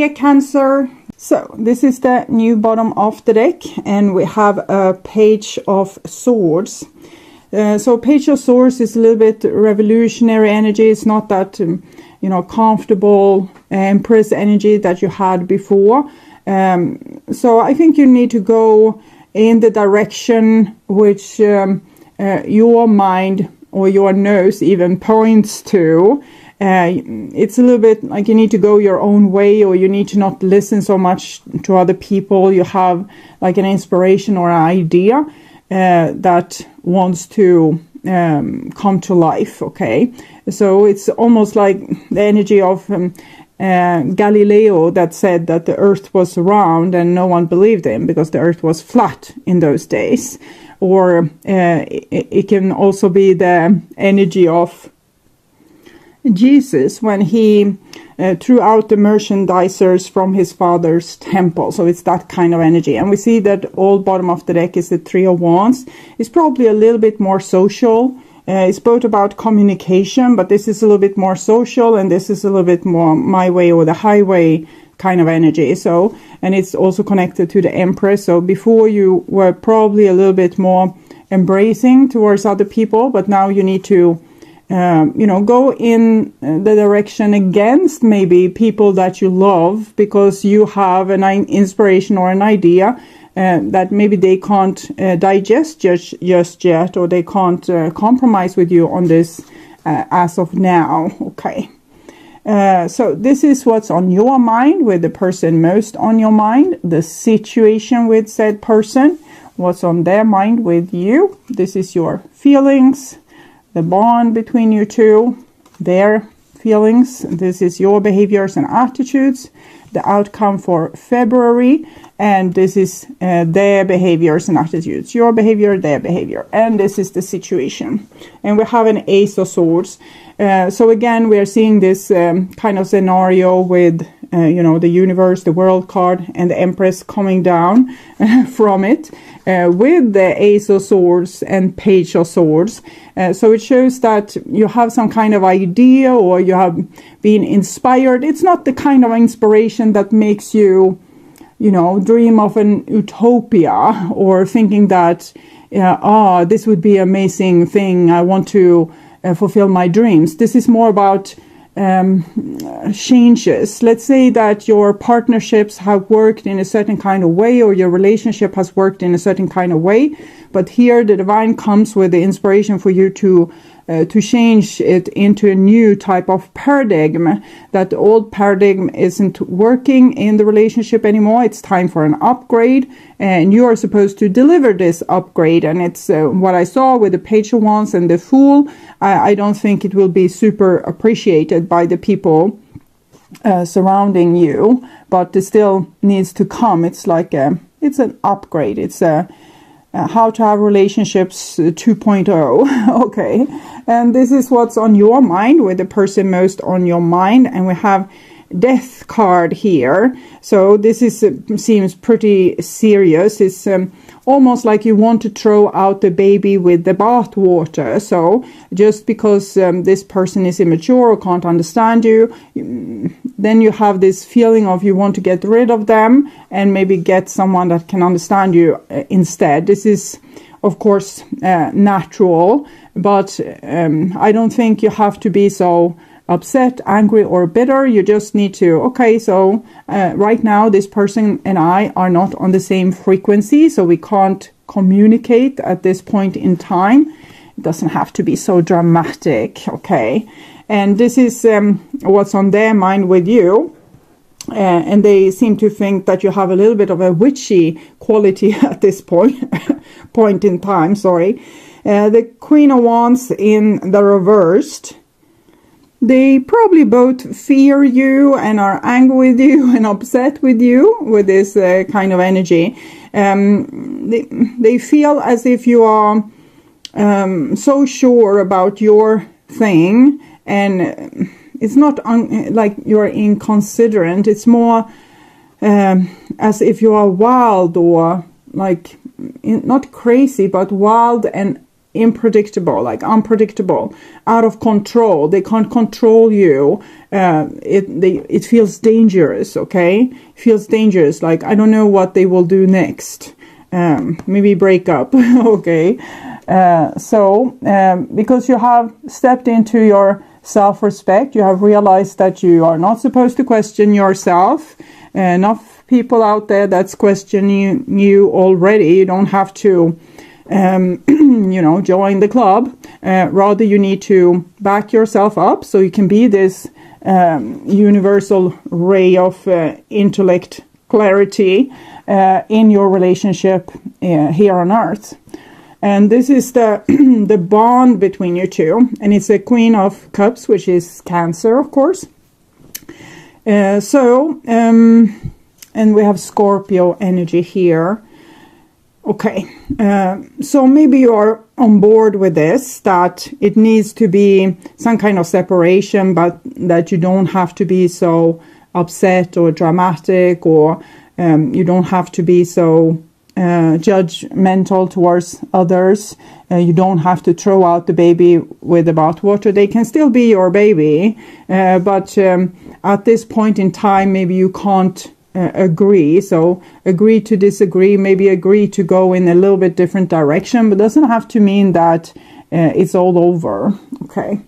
dear Cancer. So this is the new bottom of the deck, and we have a Page of Swords. So Page of Swords is a little bit revolutionary energy. It's not that comfortable Empress energy that you had before. So I think you need to go in the direction which your mind or your nose even points to. It's a little bit like you need to go your own way, or you need to not listen so much to other people. You have like an inspiration or an idea that wants to come to life. Okay, so it's almost like the energy of Galileo that said that the earth was round, and no one believed him because the earth was flat in those days. Or it can also be the energy of Jesus when he threw out the merchandisers from his father's temple. So it's that kind of energy. And we see that all bottom of the deck is the Three of Wands. It's probably a little bit more social. It's both about communication, but this is a little bit more social, and this is a little bit more my way or the highway kind of energy. So, and it's also connected to the Empress. So before you were probably a little bit more embracing towards other people, but now you need to go in the direction against maybe people that you love, because you have an inspiration or an idea that maybe they can't digest just yet, or they can't compromise with you on this as of now. Okay. So this is what's on your mind, with the person most on your mind, the situation with said person, what's on their mind with you. This is your feelings, the bond between you two, their feelings. This is your behaviors and attitudes, the outcome for February, and this is their behaviors and attitudes, your behavior, their behavior, and this is the situation. And we have an Ace of Swords. So again, we are seeing this kind of scenario with the universe, the world card, and the Empress coming down from it, with the Ace of Swords and Page of Swords. So it shows that you have some kind of idea, or you have been inspired. It's not the kind of inspiration that makes you, dream of an utopia, or thinking that, this would be an amazing thing. I want to fulfill my dreams. This is more about changes. Let's say that your partnerships have worked in a certain kind of way, or your relationship has worked in a certain kind of way, but here the divine comes with the inspiration for you to change it into a new type of paradigm, that the old paradigm isn't working in the relationship anymore. It's time for an upgrade, and you are supposed to deliver this upgrade. And it's what I saw with the Page of Wands and the Fool. I don't think it will be super appreciated by the people surrounding you, but it still needs to come. It's like it's an upgrade. It's a how to have relationships 2.0. Okay, and this is what's on your mind, with the person most on your mind. And we have Death card here. So this is seems pretty serious. It's almost like you want to throw out the baby with the bath water. So just because this person is immature or can't understand you, then you have this feeling of you want to get rid of them and maybe get someone that can understand you instead. This is, of course, natural, but I don't think you have to be so upset, angry, or bitter. You just need to, okay, so right now this person and I are not on the same frequency, so we can't communicate at this point in time. It doesn't have to be so dramatic, okay? And this is what's on their mind with you. And they seem to think that you have a little bit of a witchy quality at this point in time, sorry. The Queen of Wands in the reversed. They probably both fear you and are angry with you and upset with you with this kind of energy. They feel as if you are so sure about your thing, and it's not like you're inconsiderate. It's more as if you are wild, or like not crazy, but wild and unpredictable, out of control. They can't control you. It feels dangerous, okay? It feels dangerous, like I don't know what they will do next. Maybe break up, okay? Because you have stepped into your self-respect, you have realized that you are not supposed to question yourself. Enough people out there that's questioning you already. You don't have to join the club. Rather, you need to back yourself up so you can be this universal ray of intellect, clarity in your relationship here on Earth. And this is the the bond between you two. And it's the Queen of Cups, which is Cancer, of course. And we have Scorpio energy here. Okay, so maybe you are on board with this, that it needs to be some kind of separation, but that you don't have to be so upset or dramatic, or you don't have to be so judgmental towards others. You don't have to throw out the baby with the bathwater. They can still be your baby, but at this point in time, maybe you can't agree. So agree to disagree, maybe agree to go in a little bit different direction, but doesn't have to mean that it's all over. Okay.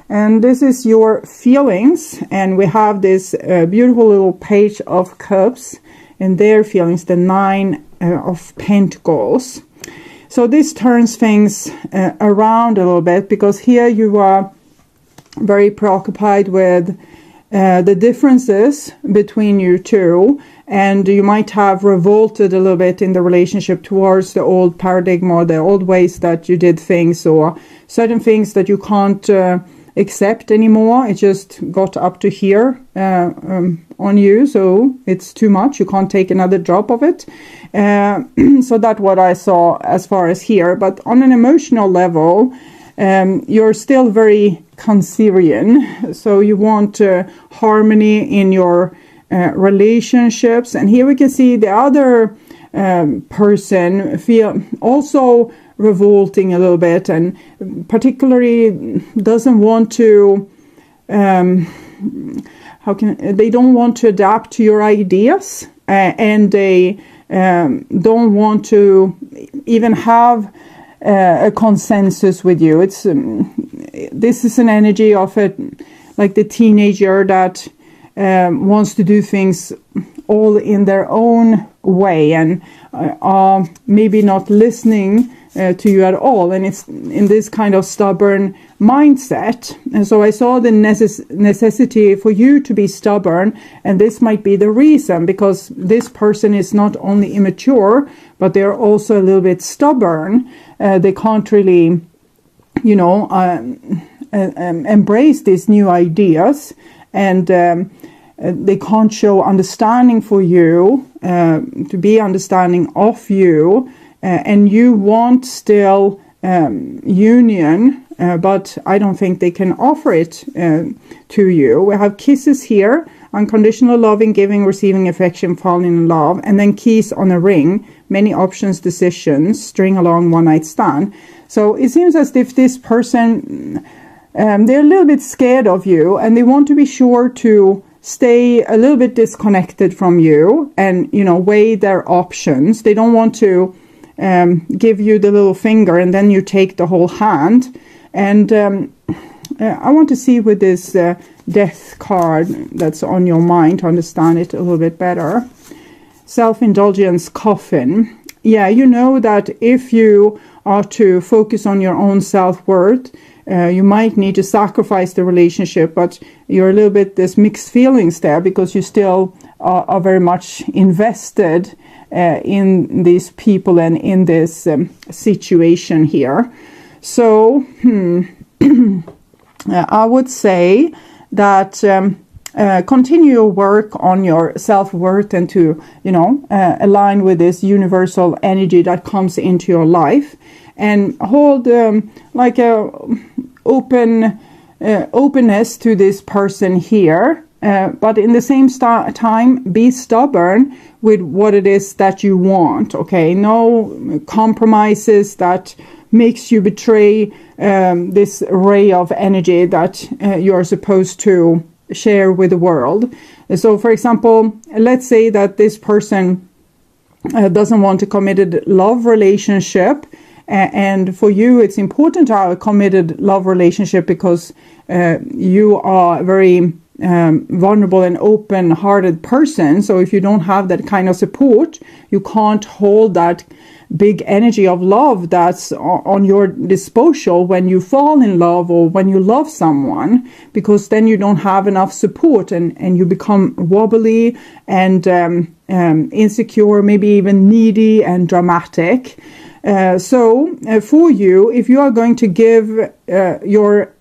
And this is your feelings, and we have this beautiful little page of cups and their feelings, the 9 of Pentacles. So this turns things around a little bit, because here you are very preoccupied with the differences between you two, and you might have revolted a little bit in the relationship towards the old paradigm or the old ways that you did things, or certain things that you can't accept anymore. It just got up to here on you, so it's too much. You can't take another drop of it. So that's what I saw as far as here. But on an emotional level, you're still very Cancerian, so you want harmony in your relationships. And here we can see the other person feel also revolting a little bit, and particularly doesn't want to they don't want to adapt to your ideas, and they don't want to even have a consensus with you. It's this is an energy of it, like the teenager that wants to do things all in their own way, and are maybe not listening to you at all, and it's in this kind of stubborn mindset. And so I saw the necessity for you to be stubborn, and this might be the reason, because this person is not only immature, but they're also a little bit stubborn. They can't really, embrace these new ideas, and they can't show understanding for you, to be understanding of you. And you want still union, but I don't think they can offer it to you. We have kisses here, unconditional loving, giving, receiving affection, falling in love, and then keys on a ring, many options, decisions, string along, one night stand. So it seems as if this person, they're a little bit scared of you, and they want to be sure to stay a little bit disconnected from you and, weigh their options. They don't want to give you the little finger and then you take the whole hand. And I want to see with this death card that's on your mind to understand it a little bit better. Self-indulgence coffin. Yeah, you know that if you are to focus on your own self-worth, you might need to sacrifice the relationship, but you're a little bit this mixed feelings there, because you still are very much invested in these people and in this situation here. So I would say that continue your work on your self-worth, and to align with this universal energy that comes into your life, and hold like a openness to this person here. But in the same time, be stubborn with what it is that you want, okay? No compromises that makes you betray this ray of energy that you are supposed to share with the world. So, for example, let's say that this person doesn't want a committed love relationship, and for you it's important to have a committed love relationship because you are a very vulnerable and open-hearted person. So if you don't have that kind of support, you can't hold that big energy of love that's on your disposal when you fall in love or when you love someone, because then you don't have enough support, and you become wobbly and insecure, maybe even needy and dramatic. So for you, if you are going to give your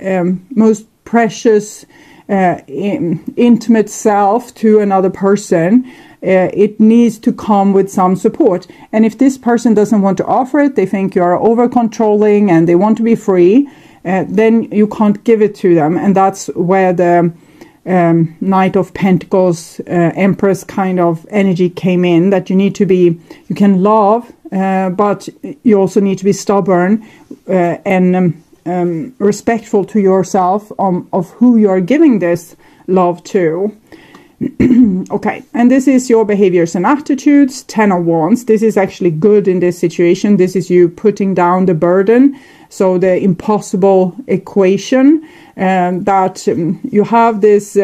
most precious intimate self to another person, it needs to come with some support. And if this person doesn't want to offer it, they think you are over controlling and they want to be free, then you can't give it to them. And that's where the Knight of Pentacles, Empress kind of energy came in, that you need to be, you can love, but you also need to be stubborn and respectful to yourself of who you are giving this love to. Okay, and this is your behaviors and attitudes. 10 of Wands. This is actually good in this situation. This is you putting down the burden. So the impossible equation, that you have this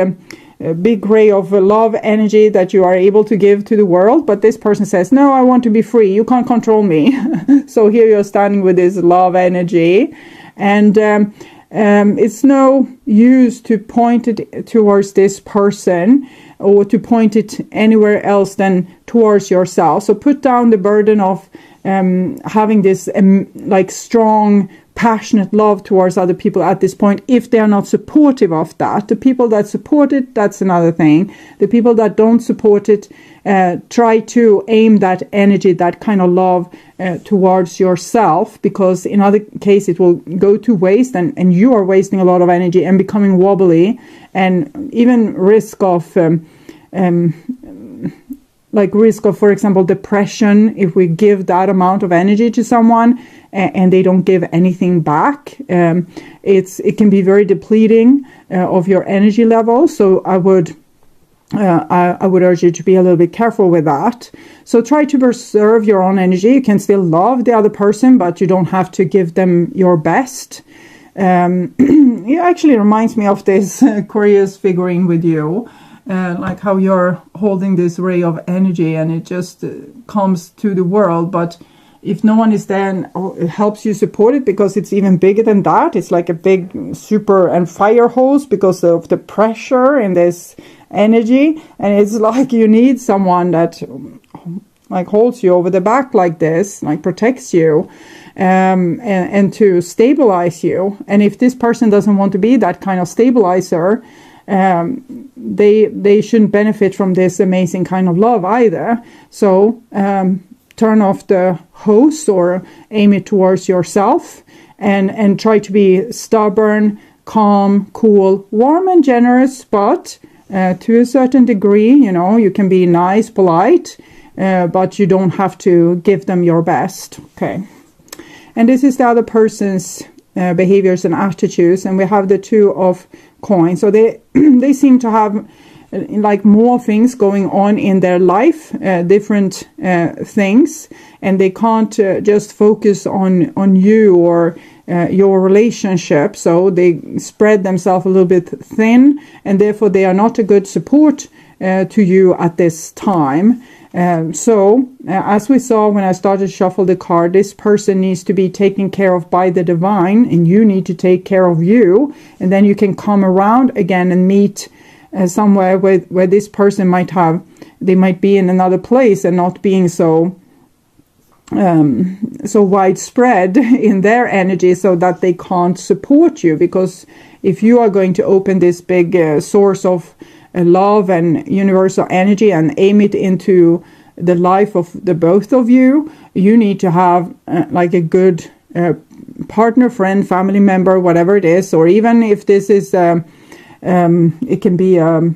big ray of love energy that you are able to give to the world, but this person says, no, I want to be free, you can't control me. So here you're standing with this love energy, and it's no use to point it towards this person or to point it anywhere else than towards yourself. So put down the burden of having this like strong, passionate love towards other people at this point, if they are not supportive of that. The people that support it, that's another thing. The people that don't support it, try to aim that energy, that kind of love towards yourself, because in other case it will go to waste, and you are wasting a lot of energy and becoming wobbly, and even risk of risk of, for example, depression, if we give that amount of energy to someone and they don't give anything back. It can be very depleting of your energy level. So I would urge you to be a little bit careful with that. So try to preserve your own energy. You can still love the other person, but you don't have to give them your best. It actually reminds me of this Aquarius figurine with you. Like how you're holding this ray of energy and it just comes to the world, but if no one is there and it helps you support it, because it's even bigger than that, it's like a big super and fire hose because of the pressure in this energy, and it's like you need someone that like holds you over the back like this, like protects you, and to stabilize you. And if this person doesn't want to be that kind of stabilizer, they shouldn't benefit from this amazing kind of love either. So turn off the hose or aim it towards yourself, and try to be stubborn, calm, cool, warm and generous, but to a certain degree, you can be nice, polite, but you don't have to give them your best. Okay. And this is the other person's behaviors and attitudes, and we have the Two of Coins. So they seem to have like more things going on in their life, different things, and they can't just focus on you or your relationship. So they spread themselves a little bit thin, and therefore they are not a good support to you at this time. So as we saw when I started to shuffle the card, this person needs to be taken care of by the divine, and you need to take care of you, and then you can come around again and meet somewhere where this person might be in another place and not being so widespread in their energy, so that they can't support you. Because if you are going to open this big source of love and universal energy and aim it into the life of the both of you, you need to have like a good partner, friend, family member, whatever it is. Or even if this is it can be a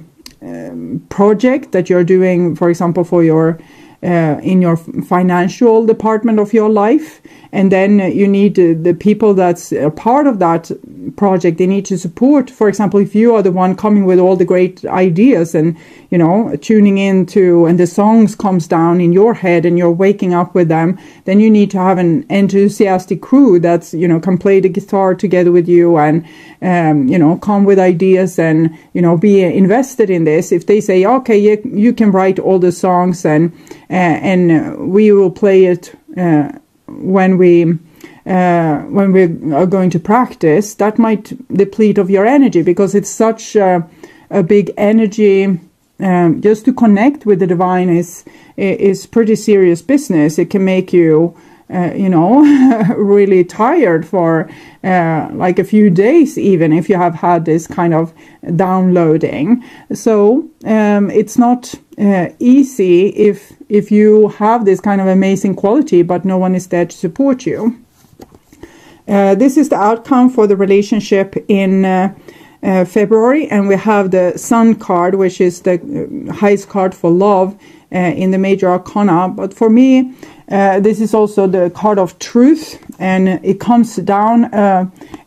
project that you're doing, for example, for your in your financial department of your life. And then you need the people that's a part of that project. They need to support. For example, if you are the one coming with all the great ideas and, you know, tuning into, and the songs comes down in your head and you're waking up with them, then you need to have an enthusiastic crew that's, you know, can play the guitar together with you and, you know, come with ideas and, you know, be invested in this. If they say, okay, you can write all the songs and we will play it when we are going to practice, that might deplete of your energy, because it's such a big energy. Just to connect with the divine is pretty serious business. It can make you you know, really tired for like a few days, even if you have had this kind of downloading. So it's not easy if you have this kind of amazing quality, but no one is there to support you. This is the outcome for the relationship in February, and we have the Sun card, which is the highest card for love in the major arcana. But for me, this is also the card of truth, and it comes down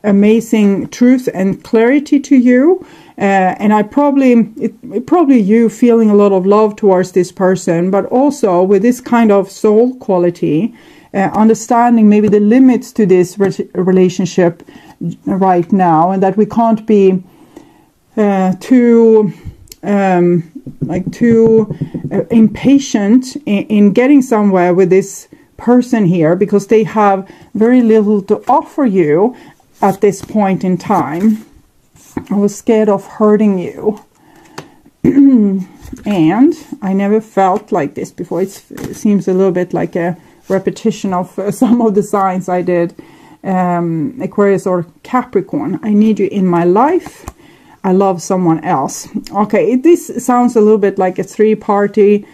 amazing truth and clarity to you. And probably you feeling a lot of love towards this person, but also with this kind of soul quality, understanding maybe the limits to this relationship right now, and that we can't be too impatient in getting somewhere with this person here, because they have very little to offer you at this point in time. I was scared of hurting you. And I never felt like this before. It seems a little bit like a repetition of some of the signs I did. Aquarius or Capricorn. I need you in my life. I love someone else. Okay, this sounds a little bit like a three-party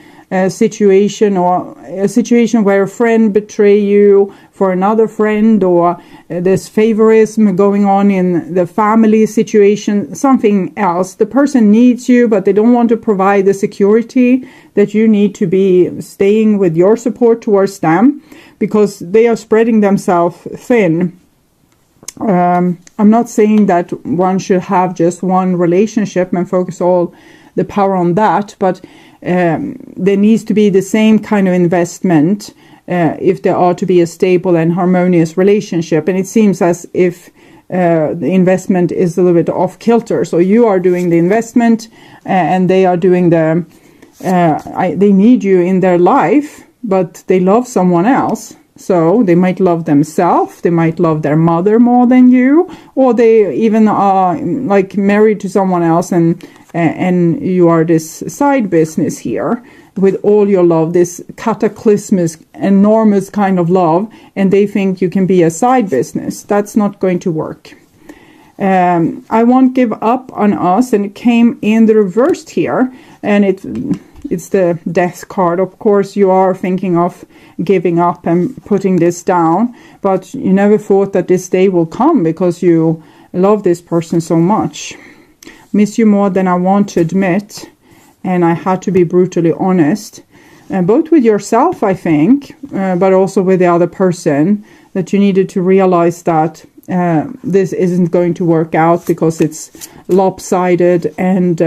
situation, or a situation where a friend betray you for another friend, or there's favorism going on in the family situation, something else. The person needs you, but they don't want to provide the security that you need to be staying with your support towards them, because they are spreading themselves thin. I'm not saying that one should have just one relationship and focus all the power on that, but there needs to be the same kind of investment if there are to be a stable and harmonious relationship. And it seems as if the investment is a little bit off kilter. So you are doing the investment and they are doing the they need you in their life, but they love someone else. So they might love themselves, they might love their mother more than you, or they even are like married to someone else, and you are this side business here with all your love, this cataclysmic, enormous kind of love, and they think you can be a side business. That's not going to work. I won't give up on us, and it came in the reversed here, and it's the death card. Of course, you are thinking of giving up and putting this down, but you never thought that this day will come because you love this person so much. Miss you more than I want to admit, and I had to be brutally honest, both with yourself, I think, but also with the other person, that you needed to realize that this isn't going to work out because it's lopsided, and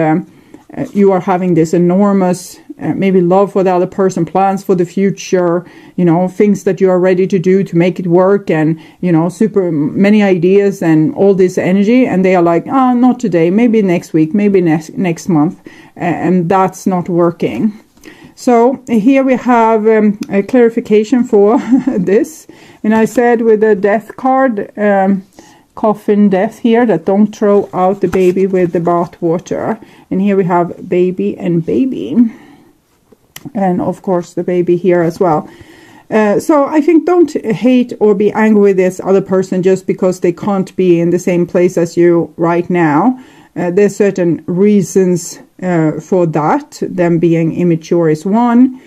you are having this enormous maybe love for the other person, plans for the future, you know, things that you are ready to do to make it work, and, you know, super many ideas and all this energy, and they are like, not today, maybe next week, maybe next month, and that's not working. So here we have a clarification for this, and I said with the death card, coffin death here, that don't throw out the baby with the bath water. And here we have baby and baby, and of course the baby here as well. So I think don't hate or be angry with this other person just because they can't be in the same place as you right now. There's certain reasons for that. Them being immature is one.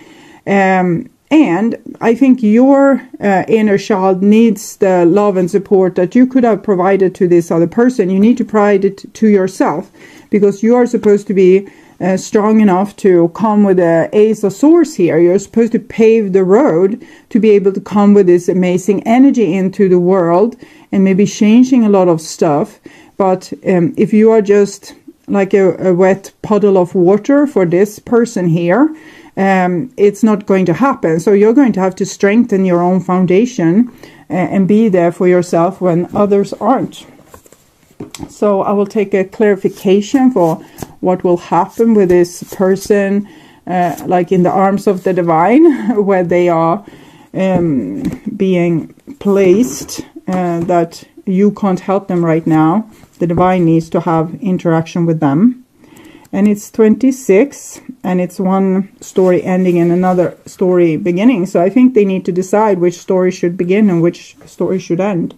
And I think your inner child needs the love and support that you could have provided to this other person. You need to provide it to yourself, because you are supposed to be strong enough to come with the Ace of Swords here. You're supposed to pave the road to be able to come with this amazing energy into the world and maybe changing a lot of stuff. But if you are just like a wet puddle of water for this person here, it's not going to happen. So you're going to have to strengthen your own foundation and be there for yourself when others aren't. So I will take a clarification for what will happen with this person, like in the arms of the divine, where they are being placed, that you can't help them right now. The divine needs to have interaction with them. And it's 26, and it's one story ending and another story beginning. So I think they need to decide which story should begin and which story should end.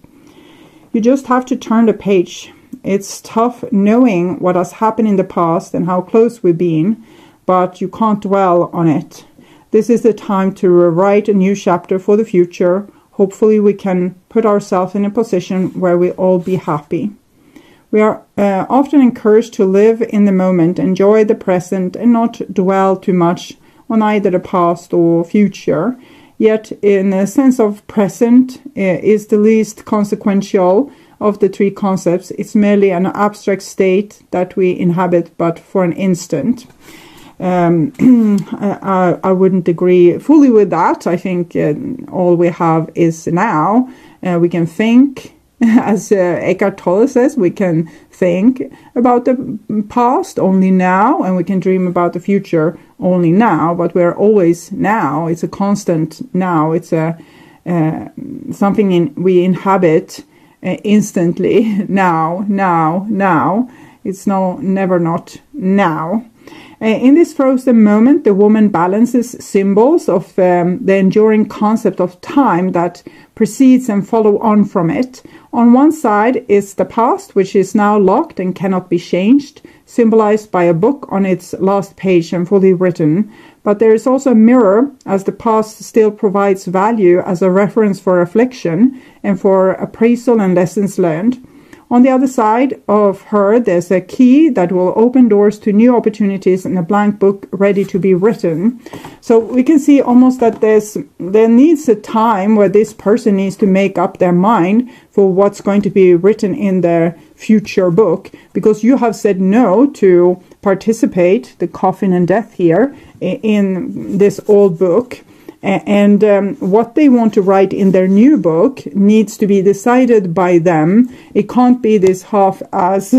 You just have to turn the page. It's tough knowing what has happened in the past and how close we've been, but you can't dwell on it. This is the time to rewrite a new chapter for the future. Hopefully we can put ourselves in a position where we all be happy. We are often encouraged to live in the moment, enjoy the present, and not dwell too much on either the past or future. Yet, in a sense of present, is the least consequential of the three concepts. It's merely an abstract state that we inhabit, but for an instant. I wouldn't agree fully with that. I think all we have is now. We can think, as Eckhart Tolle says, we can think about the past only now, and we can dream about the future only now, but we're always now. It's a constant now. It's a something we inhabit instantly. Now. It's never not now. In this frozen moment, the woman balances symbols of the enduring concept of time that precedes and follow on from it. On one side is the past, which is now locked and cannot be changed, symbolized by a book on its last page and fully written. But there is also a mirror, as the past still provides value as a reference for reflection and for appraisal and lessons learned. On the other side of her, there's a key that will open doors to new opportunities and a blank book ready to be written. So we can see almost that there needs a time where this person needs to make up their mind for what's going to be written in their future book, because you have said no to participate, the coffin and death here, in this old book. And what they want to write in their new book needs to be decided by them. It can't be this half-ass